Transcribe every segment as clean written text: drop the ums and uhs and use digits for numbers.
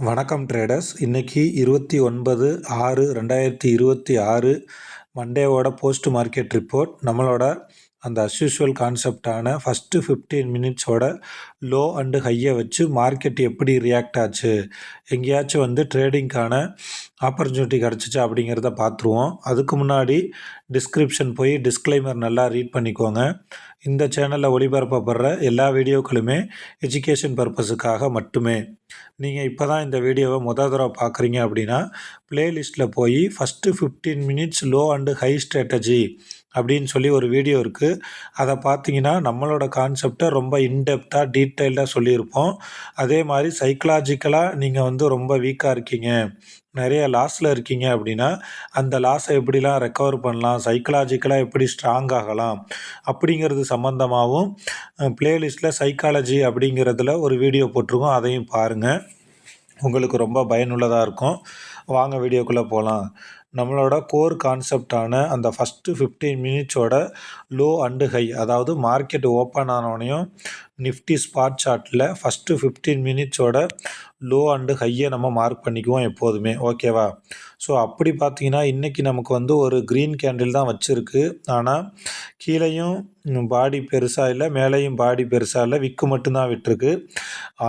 வணக்கம் ட்ரேடர்ஸ். இன்னைக்கு 29/6/2026 மண்டேவோட post market report. நம்மளோட அந்த அஸ்யூஷுவல் கான்செப்டான ஃபஸ்ட்டு 15 மினிட்ஸோட லோ அண்டு ஹையை வச்சு மார்க்கெட் எப்படி ரியாக்ட் ஆச்சு, எங்கேயாச்சும் ட்ரேடிங்க்கான ஆப்பர்ச்சுனிட்டி கிடச்சிச்சு அப்படிங்கிறத பார்த்துருவோம். அதுக்கு முன்னாடி டிஸ்கிரிப்ஷன் போய் டிஸ்க்ளைமர் நல்லா ரீட் பண்ணிக்கோங்க. இந்த சேனலில் ஒளிபரப்பப்படுற எல்லா வீடியோக்களுமே எஜுகேஷன் பர்பஸுக்காக மட்டுமே. நீங்கள் இப்போ தான் இந்த வீடியோவை தடவை பார்க்குறீங்க அப்படின்னா ப்ளேலிஸ்ட்டில் போய் first 15 minutes low and high strategy அப்படின்னு சொல்லி ஒரு வீடியோ இருக்குது. அதை பார்த்தீங்கன்னா நம்மளோட கான்செப்டை ரொம்ப இன்டெப்த்தாக டீட்டெயில்டாக சொல்லியிருப்போம். அதே மாதிரி சைக்கலாஜிக்கலாக நீங்கள் ரொம்ப வீக்காக இருக்கீங்க, நிறைய லாஸில் இருக்கீங்க அப்படின்னா அந்த லாஸை எப்படிலாம் ரெக்கவர் பண்ணலாம், சைக்கலாஜிக்கலாக எப்படி ஸ்ட்ராங் ஆகலாம் அப்படிங்கிறது சம்மந்தமாகவும் ப்ளேலிஸ்ட்டில் சைக்காலஜி அப்படிங்கிறதுல ஒரு வீடியோ போட்டிருக்கோம். அதையும் பாருங்கள், உங்களுக்கு ரொம்ப பயனுள்ளதாக இருக்கும். வாங்க வீடியோக்குள்ளே போகலாம். நம்மளோட கோர் கான்செப்டான அந்த ஃபஸ்ட்டு 15 மினிட்ஸோட லோ அண்டு ஹை, அதாவது மார்க்கெட் ஓப்பன் ஆனோடனையும் நிஃப்டி ஸ்பாட் சார்ட்டில் ஃபஸ்ட்டு 15 மினிட்ஸோட லோ அண்டு ஹையை நம்ம மார்க் பண்ணிக்குவோம் எப்போதுமே, ஓகேவா? ஸோ அப்படி பார்த்தீங்கன்னா இன்றைக்கி நமக்கு ஒரு க்ரீன் கேண்டில் தான் வச்சுருக்கு. ஆனால் கீழேயும் பாடி பெருசாக இல்லை, மேலேயும் பாடி பெருசாக இல்லை, விக்கு மட்டும்தான் விட்டுருக்கு.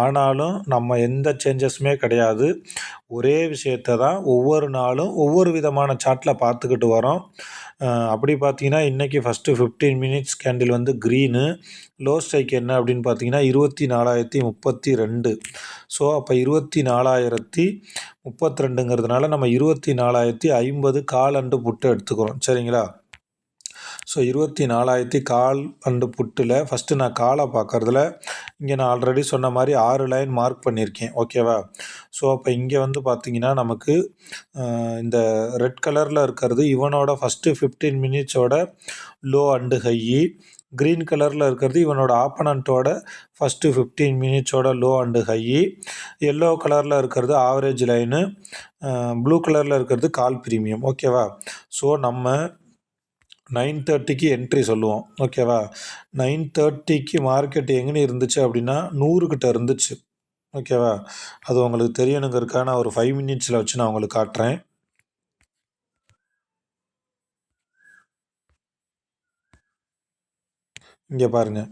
ஆனாலும் நம்ம எந்த சேஞ்சஸுமே கிடையாது. ஒரே விஷயத்தை தான் ஒவ்வொரு நாளும் ஒவ்வொரு விதமான சார்ட்டில் பார்த்துக்கிட்டு வரோம். அப்படி பார்த்தீங்கன்னா இன்றைக்கி first 15 minutes candle green. Low strike என்ன அப்படின்னு பார்த்தீங்கன்னா 24,032. ஸோ அப்போ 24,032ங்கிறதுனால நம்ம 24,050 கால் அண்டு புட்டு எடுத்துக்கிறோம், சரிங்களா? ஸோ 24,000 கால் அண்டு புட்டில் ஃபஸ்ட்டு நான் காலை பார்க்குறதுல இங்கே நான் ஆல்ரெடி சொன்ன மாதிரி 6 லைன் மார்க் பண்ணியிருக்கேன், ஓகேவா? ஸோ அப்போ இங்கே பார்த்தீங்கன்னா நமக்கு இந்த ரெட் கலரில் இருக்கிறது இவனோட ஃபஸ்ட்டு 15 மினிட்ஸோட லோ அண்டு ஹை, க்ரீன் கலரில் இருக்கிறது இவனோட ஆப்பனண்ட்டோட ஃபஸ்ட்டு 15 மினிட்ஸோட லோ அண்டு ஹை, எல்லோ கலரில் இருக்கிறது ஆவரேஜ் லைனு, ப்ளூ கலரில் இருக்கிறது கால் ப்ரீமியம், ஓகேவா? ஸோ நம்ம 9:30க்கு என்ட்ரி சொல்லுவோம், ஓகேவா? 9:30க்கு மார்க்கெட் எங்கே இருந்துச்சு அப்படின்னா 100 கிட்ட இருந்துச்சு, ஓகேவா? அது உங்களுக்கு தெரியணுங்கிறதுக்காக நான் ஒரு 5 மினிட்ஸில் வச்சு நான் உங்களுக்கு காட்டுறேன். இங்கே பாருங்கள்,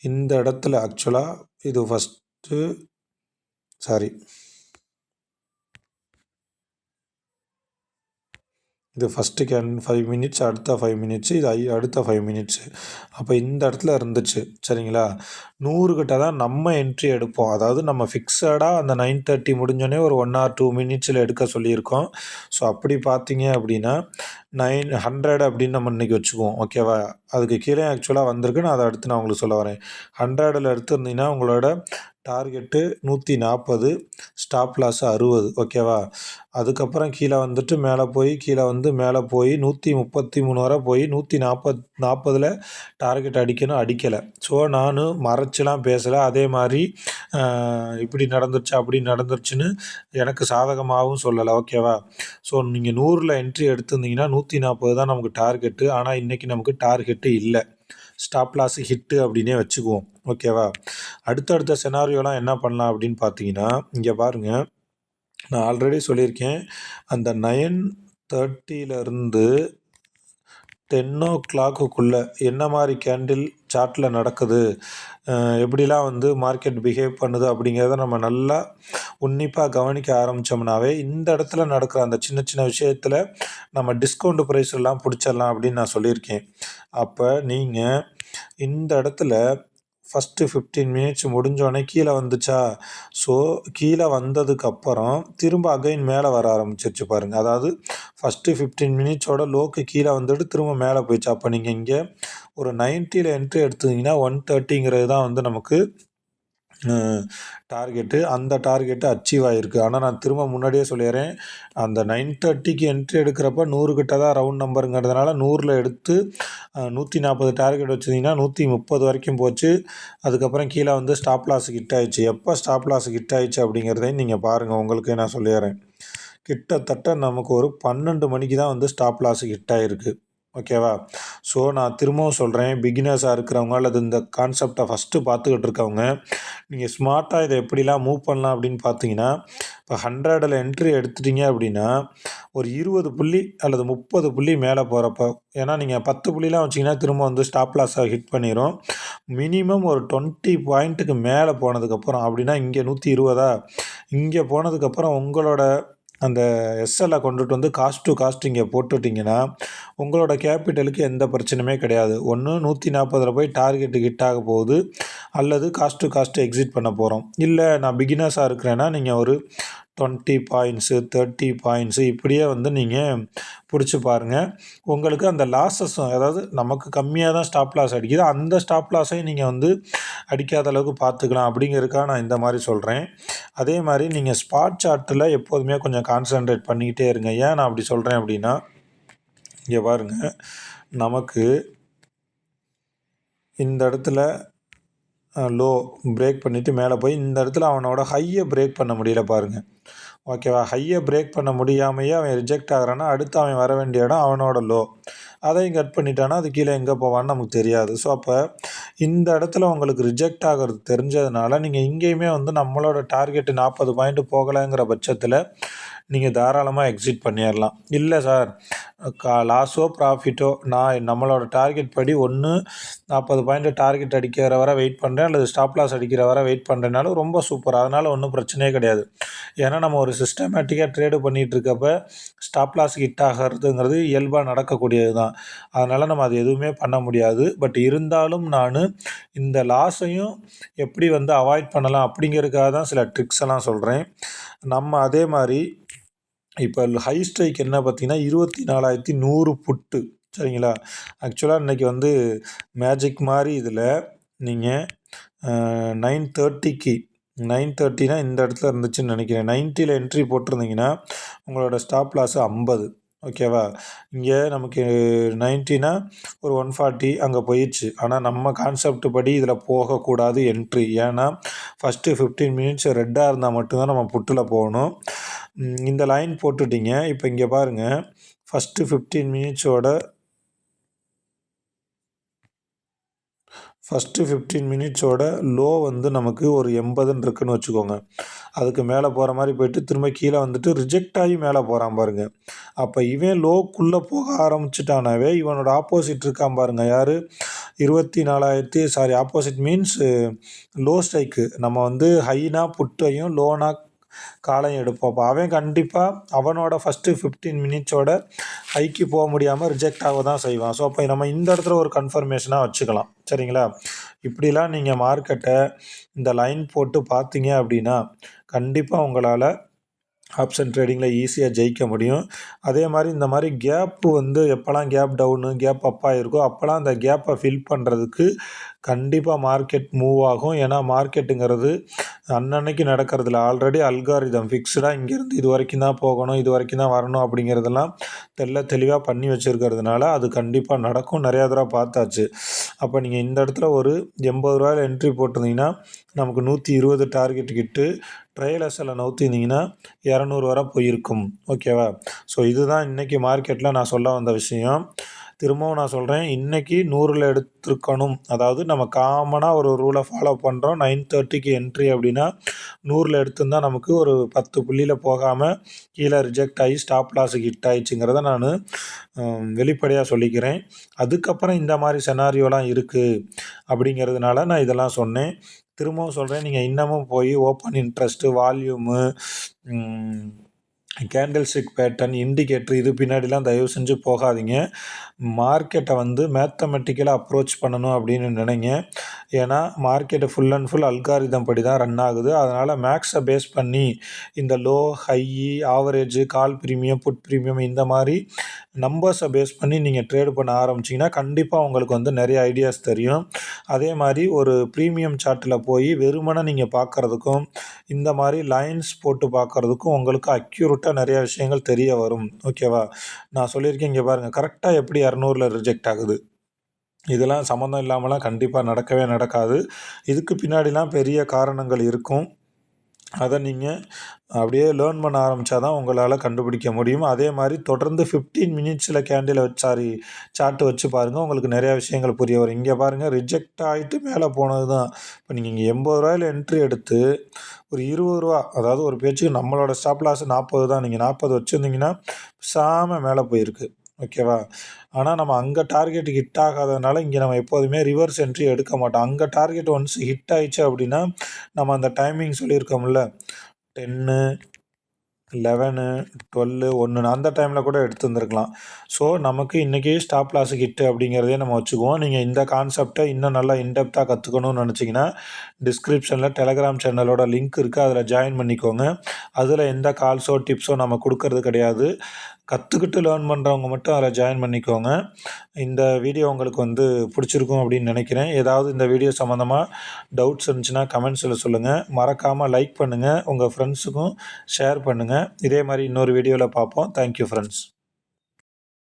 இந்த இடத்துல ஆக்சுவலாக இது ஃபஸ்ட்டு இது ஃபஸ்ட்டு 5 மினிட்ஸ், அடுத்த 5 மினிட்ஸு, இது அடுத்த 5 மினிட்ஸு. அப்போ இந்த இடத்துல இருந்துச்சு, சரிங்களா? 100 கிட்ட தான் நம்ம என்ட்ரி எடுப்போம். அதாவது நம்ம ஃபிக்ஸடாக அந்த 9:30 முடிஞ்சோடனே ஒரு 1 or 2 மினிட்ஸில் எடுக்க சொல்லியிருக்கோம். ஸோ அப்படி பார்த்தீங்க அப்படின்னா 900 அப்படின்னு நம்ம இன்றைக்கி வச்சுக்குவோம், ஓகேவா? அதுக்கு கீழே ஆக்சுவலாக வந்திருக்கு, நான் அதை அடுத்து நான் உங்களுக்கு சொல்ல வரேன். 100ல் எடுத்துருந்தீங்கன்னா உங்களோட டார்கெட்டு 140, ஸ்டாப் லாஸ் 60, ஓகேவா? அதுக்கப்புறம் கீழே மேலே போய் மேலே போய் 133 வரை போய் 140ல் டார்கெட் அடிக்கணும், அடிக்கலை. ஸோ நான் மறைச்சிலாம் பேசலை. அதே மாதிரி இப்படி நடந்துருச்சு அப்படி நடந்துருச்சுன்னு எனக்கு சாதகமாகவும் சொல்லலை, ஓகேவா? ஸோ நீங்கள் 100ல் என்ட்ரி எடுத்திருந்தீங்கன்னா 140 தான் நமக்கு டார்கெட்டு. ஆனால் இன்றைக்கி நமக்கு டார்கெட்டு இல்லை, ஸ்டாப் லாஸ் ஹிட்டு அப்படின்னே வச்சுக்குவோம், ஓகேவா? அடுத்தடுத்த செனாரியோலாம் என்ன பண்ணலாம் அப்படின்னு பார்த்தீங்கன்னா இங்கே பாருங்கள், நான் ஆல்ரெடி சொல்லியிருக்கேன். அந்த 9:30லேருந்து 10 o'clock என்ன மாதிரி கேண்டில் சார்ட்டில் நடக்குது, எப்படிலாம் மார்க்கெட் பிஹேவ் பண்ணுது அப்படிங்கிறத நம்ம நல்லா உன்னிப்பாக கவனிக்க ஆரம்பித்தோம்னாவே இந்த இடத்துல நடக்கிற அந்த சின்ன சின்ன விஷயத்தில் நம்ம டிஸ்கவுண்ட் ப்ரைஸ் எல்லாம் பிடிச்சிடலாம் அப்படின்னு நான் சொல்லியிருக்கேன். அப்போ நீங்கள் இந்த இடத்துல ஃபஸ்ட்டு 15 மினிட்ஸ் முடிஞ்சோடனே கீழே வந்துச்சா? ஸோ கீழே வந்ததுக்கப்புறம் திரும்ப அகைன் மேலே வர ஆரம்பிச்சிருச்சு பாருங்கள். அதாவது ஃபஸ்ட்டு 15 மினிட்ஸோட லோக்கு கீழே வந்துட்டு திரும்ப மேலே போயிடுச்சு. அப்போ நீங்கள் இங்கே ஒரு 90ல் என்ட்ரி எடுத்தீங்கன்னா 130ங்கிறது தான் நமக்கு டார்கெட்டு. அந்த டார்கெட்டு அச்சீவ் ஆகிருக்கு. ஆனால் நான் திரும்ப முன்னாடியே சொல்லிடுறேன், அந்த 9:30க்கு என்ட்ரி எடுக்கிறப்ப 100 கிட்ட தான் ரவுண்ட் நம்பருங்கிறதுனால 100ல் எடுத்து 140 டார்கெட் வச்சுருந்தீங்கன்னா 130 வரைக்கும் போச்சு. அதுக்கப்புறம் கீழே ஸ்டாப் லாஸுக்கு ஹிட் ஆயிடுச்சு. எப்போ ஸ்டாப் லாஸுக்கு ஹிட் ஆயிடுச்சு அப்படிங்கிறதையும் நீங்கள் பாருங்கள், உங்களுக்கே நான் சொல்லிடுறேன். கிட்டத்தட்ட நமக்கு ஒரு 12 மணிக்கு தான் ஸ்டாப் லாஸுக்கு ஹிட் ஆகிருக்கு, ஓகேவா? ஸோ நான் திரும்பவும் சொல்கிறேன், பிகினர்ஸாக இருக்கிறவங்க அல்லது இந்த கான்செப்டை ஃபஸ்ட்டு பார்த்துக்கிட்டு இருக்கவங்க, நீங்கள் ஸ்மார்ட்டாக இதை எப்படிலாம் மூவ் பண்ணலாம் அப்படின்னு பார்த்தீங்கன்னா, இப்போ 100ல் என்ட்ரி எடுத்துட்டீங்க அப்படின்னா, ஒரு 20 புள்ளி அல்லது 30 புள்ளி மேலே போகிறப்ப, ஏன்னா நீங்கள் 10 புள்ளிலாம் வச்சீங்கன்னா திரும்ப வந்து ஸ்டாப் லாஸை ஹிட் பண்ணிரும். மினிமம் ஒரு 20 பாயிண்ட்டுக்கு மேலே போனதுக்கப்புறம், அப்படின்னா இங்கே 120 இங்கே போனதுக்கப்புறம் உங்களோட அந்த எஸ்எல்லை கொண்டுட்டு வந்து காஸ்ட் டு காஸ்ட் இங்கே போட்டுட்டிங்கன்னா, உங்களோட கேபிட்டலுக்கு எந்த பிரச்சனையுமே கிடையாது. ஒன்று 140ல் போய் டார்கெட்டு ஹிட் ஆக போகுது, அல்லது காஸ்ட் டு காஸ்ட் எக்ஸிட் பண்ண போகிறோம். இல்லை நான் பிகினர்ஸாக இருக்கிறேன்னா, நீங்கள் ஒரு 20 பாயிண்ட்ஸு 30 பாயிண்ட்ஸு இப்படியே வந்து நீங்கள் பிடிச்சி பாருங்கள். உங்களுக்கு அந்த லாஸஸும், அதாவது நமக்கு கம்மியாக தான் ஸ்டாப் லாஸ் அடிக்குது, அந்த ஸ்டாப் லாஸையும் நீங்கள் வந்து அடிக்காத அளவுக்கு பார்த்துக்கலாம் அப்படிங்கிறதுக்காக நான் இந்த மாதிரி சொல்கிறேன். அதே மாதிரி நீங்கள் ஸ்பாட் சார்ட்டில் எப்போதுமே கொஞ்சம் கான்சன்ட்ரேட் பண்ணிக்கிட்டே இருங்க. ஏன் நான் அப்படி சொல்கிறேன் அப்படின்னா, இங்கே பாருங்கள், நமக்கு இந்த இடத்துல லோ பிரேக் பண்ணிவிட்டு மேலே போய் இந்த இடத்துல அவனோட ஹையை பிரேக் பண்ண முடியல பாருங்கள். ஓகேவா? ஹையை பிரேக் பண்ண முடியாமையே அவன் ரிஜெக்ட் ஆகிறான்னா, அடுத்து அவன் வர வேண்டிய இடம் அவனோட லோ. அதையும் கட் பண்ணிட்டானா அது கீழே எங்கே போவான்னு நமக்கு தெரியாது. ஸோ அப்போ இந்த இடத்துல உங்களுக்கு ரிஜெக்ட் ஆகிறது தெரிஞ்சதுனால, நீங்கள் இங்கேயுமே வந்து நம்மளோட டார்கெட்டு 40 பாயிண்ட் போகலைங்கிற பட்சத்தில் நீங்கள் தாராளமாக எக்ஸிட் பண்ணிடலாம். இல்லை சார், லாஸோ ப்ராஃபிட்டோ நான் நம்மளோட டார்கெட் படி ஒன்று 40 பாயிண்ட் டார்கெட் அடிக்கிற வரை வெயிட் பண்ணுறேன், அல்லது ஸ்டாப் லாஸ் அடிக்கிற வரை வெயிட் பண்ணுறதுனால ரொம்ப சூப்பர். அதனால் ஒன்றும் பிரச்சனையே கிடையாது. ஏன்னா நம்ம ஒரு சிஸ்டமேட்டிக்காக ட்ரேடு பண்ணிகிட்டு இருக்கப்ப ஸ்டாப் லாஸ் ஹிட் ஆகிறதுங்கிறது இயல்பாக நடக்கக்கூடியது தான். அதனால் நம்ம அது எதுவுமே பண்ண முடியாது. பட் இருந்தாலும் நான் இந்த லாஸையும் எப்படி வந்து அவாய்ட் பண்ணலாம் அப்படிங்கிறதுக்காக தான் சில ட்ரிக்ஸ் எல்லாம் சொல்கிறேன். நம்ம அதே மாதிரி இப்போ ஹை ஸ்ட்ரைக் என்ன பார்த்தீங்கன்னா 24,100 புட்டு, சரிங்களா? ஆக்சுவலாக இன்றைக்கி வந்து மேஜிக் மாதிரி இதில் நீங்கள் 9:30க்கு 9:30னா இந்த இடத்துல இருந்துச்சுன்னு நினைக்கிறேன். 90ல் என்ட்ரி போட்டிருந்தீங்கன்னா உங்களோட ஸ்டாப் லாஸு 50. ஓகேவா? இங்கே நமக்கு 90னா ஒரு 140 அங்கே போயிடுச்சு. ஆனால் நம்ம கான்செப்ட் படி இதில் போகக்கூடாது என்ட்ரி. ஏன்னா ஃபஸ்ட்டு 15 மினிட்ஸ் ரெட்டாக இருந்தால் மட்டும்தான் நம்ம புட்டில் போகணும். இந்த லைன் போட்டுட்டிங்க. இப்போ இங்கே பாருங்கள், ஃபஸ்ட்டு 15 மினிட்ஸோட லோ வந்து நமக்கு ஒரு 80ன்னு இருக்குன்னு வச்சுக்கோங்க. அதுக்கு மேலே போகிற மாதிரி போயிட்டு திரும்ப கீழே வந்துட்டு ரிஜெக்ட் ஆகி மேலே போகிறான் பாருங்கள். அப்போ இவன் லோக்குள்ளே போக ஆரம்பிச்சிட்டானாவே இவனோட ஆப்போசிட் இருக்கான் பாருங்கள். யார்? 24,000 ஆப்போசிட் மீன்ஸ் லோ ஸ்ட்ரைக்கு. நம்ம வந்து ஹைனா புட்டையும் லோனா காலையும் எடுப்போம். அப்போ அவன் கண்டிப்பாக அவனோட ஃபஸ்ட்டு 15 மினிட்ஸோட ஹைக்கு போக முடியாமல் ரிஜெக்ட் ஆக தான் செய்வான். ஸோ அப்போ நம்ம இந்த இடத்துல ஒரு கன்ஃபர்மேஷனாக வச்சுக்கலாம். சரிங்களா? இப்படிலாம் நீங்கள் மார்க்கெட்டை இந்த லைன் போட்டு பார்த்தீங்க அப்படின்னா கண்டிப்பாக உங்களால் ஆப்ஷன் ட்ரேடிங்கில் ஈஸியாக ஜெயிக்க முடியும். அதே மாதிரி இந்த மாதிரி கேப்பு வந்து எப்போல்லாம் கேப் டவுனு கேப் அப்பாக இருக்கோ அப்போல்லாம் அந்த கேப்பை ஃபில் பண்ணுறதுக்கு கண்டிப்பாக மார்க்கெட் மூவ் ஆகும். ஏன்னா மார்க்கெட்டுங்கிறது அன்னன்னைக்கு நடக்கிறதுல ஆல்ரெடி அல்காரிதம் ஃபிக்ஸ்டாக இங்கேருந்து இது வரைக்கும் தான் போகணும், இது வரைக்கும் தான் வரணும் அப்படிங்கிறதெல்லாம் தெளிவாக பண்ணி வச்சுருக்கிறதுனால அது கண்டிப்பாக நடக்கும். நிறையா தடவை பார்த்தாச்சு. அப்போ நீங்கள் இந்த இடத்துல ஒரு 80 ரூபாயில் என்ட்ரி போட்டிருந்தீங்கன்னா நமக்கு 120 டார்கெட் கிட்டு ட்ரையல் எஸ்எல்லை நவுத்திருந்தீங்கன்னா 200 வரை போயிருக்கும். ஓகேவா? ஸோ இதுதான் இன்றைக்கி மார்க்கெட்டில் நான் சொல்ல வந்த விஷயம். திரும்பவும் நான் சொல்கிறேன், இன்றைக்கி 100ல் எடுத்துருக்கணும். அதாவது நம்ம காமனாக ஒரு ரூலை ஃபாலோ பண்ணுறோம். 9:30க்கு என்ட்ரி அப்படின்னா 100ல் எடுத்திருந்தால் நமக்கு ஒரு 10 புள்ளியில் போகாமல் கீழே ரிஜெக்ட் ஆகி ஸ்டாப் லாஸுக்கு ஹிட் ஆகிடுச்சுங்கிறத நான் வெளிப்படையாக சொல்லிக்கிறேன். அதுக்கப்புறம் இந்த மாதிரி செனாரியோலாம் இருக்குது அப்படிங்கிறதுனால நான் இதெல்லாம் சொன்னேன். திரும்பவும் சொல்கிறேன், நீங்கள் இன்னமும் போய் open interest, volume, candle stick pattern, indicator இது பின்னாடிலாம் தயவு செஞ்சு போகாதீங்க. மார்க்கெட்டை வந்து மேத்தமெட்டிக்கலாக அப்ரோச் பண்ணணும் அப்படின்னு நினைங்க. ஏன்னா market full and full algorithm படி தான் ரன் ஆகுது. அதனால் மேக்ஸை பேஸ் பண்ணி இந்த லோ, ஹை, ஆவரேஜு, கால் ப்ரீமியம், புட் ப்ரீமியம் இந்த மாதிரி நம்பர்ஸை பேஸ் பண்ணி நீங்கள் ட்ரேடு பண்ண ஆரம்பிச்சிங்கன்னா கண்டிப்பாக உங்களுக்கு வந்து நிறைய ஐடியாஸ் தெரியும். அதே மாதிரி ஒரு ப்ரீமியம் சார்ட்டில் போய் வெறுமனே நீங்கள் பார்க்குறதுக்கும் இந்த மாதிரி லைன்ஸ் போட்டு பார்க்குறதுக்கும் உங்களுக்கு அக்யூரேட்டாக நிறைய விஷயங்கள் தெரிய வரும். ஓகேவா? நான் சொல்லியிருக்கேன், இங்கே பாருங்கள், கரெக்டாக எப்படி 200ல் ரிஜெக்ட் ஆகுது. இதெல்லாம் சம்மந்தம் இல்லாமலாம் கண்டிப்பாக நடக்கவே நடக்காது. இதுக்கு பின்னாடிலாம் பெரிய காரணங்கள் இருக்கும். அதை நீங்கள் அப்படியே லேர்ன் பண்ண ஆரம்பித்தா தான் உங்களால் கண்டுபிடிக்க முடியும். அதே மாதிரி தொடர்ந்து 15 மினிட்ஸில் கேண்டிலை சார்ட் வச்சு பாருங்கள். உங்களுக்கு நிறையா விஷயங்கள் புரிய வரும். இங்கே பாருங்கள், ரிஜெக்ட் ஆகிட்டு மேலே போனது தான். இப்போ நீங்கள் இங்கே ரூ. 80 என்ட்ரி எடுத்து ஒரு ரூ. 20, அதாவது ஒரு பேச்சுக்கு நம்மளோட ஸ்டாப் லாஸ் 40 தான். நீங்கள் 40 வச்சுருந்தீங்கன்னா பேசாமல் மேலே போயிருக்கு. ஓகேவா? ஆனால் நம்ம அங்கே டார்கெட் ஹிட் ஆகாததுனால இங்கே நம்ம எப்போதுமே ரிவர்ஸ் என்ட்ரி எடுக்க மாட்டோம். அங்கே டார்கெட் ஒன்ஸ் ஹிட் ஆயிடுச்சு அப்படின்னா நம்ம அந்த டைமிங் சொல்லியிருக்கோம்ல, 10, 11, 12, 1 அந்த டைமில் கூட எடுத்துருந்துருக்கலாம். ஸோ நமக்கு இன்றைக்கி ஸ்டாப் லாஸ் ஹிட்டு அப்படிங்கிறதே நம்ம வச்சுக்குவோம். நீங்கள் இந்த கான்செப்டை இன்னும் நல்லா இன்டெப்த்தாக கற்றுக்கணும்னு நினச்சிங்கன்னா டிஸ்கிரிப்ஷனில் டெலகிராம் சேனலோட லிங்க் இருக்குது, அதில் ஜாயின் பண்ணிக்கோங்க. அதில் எந்த கால்ஸோ டிப்ஸோ நம்ம கொடுக்கறது கிடையாது. கற்றுக்கிட்டு லேர்ன் பண்ணுறவங்க மட்டும் அதில் ஜாயின் பண்ணிக்கோங்க. இந்த வீடியோ உங்களுக்கு பிடிச்சிருக்கும் அப்படின்னு நினைக்கிறேன். ஏதாவது இந்த வீடியோ சம்மந்தமாக டவுட்ஸ் இருந்துச்சுன்னா கமெண்ட்ஸில் சொல்லுங்கள். மறக்காமல் லைக் பண்ணுங்கள், உங்கள் ஃப்ரெண்ட்ஸுக்கும் ஷேர் பண்ணுங்கள். இதே மாதிரி இன்னொரு வீடியோவில் பார்ப்போம். Thank you friends.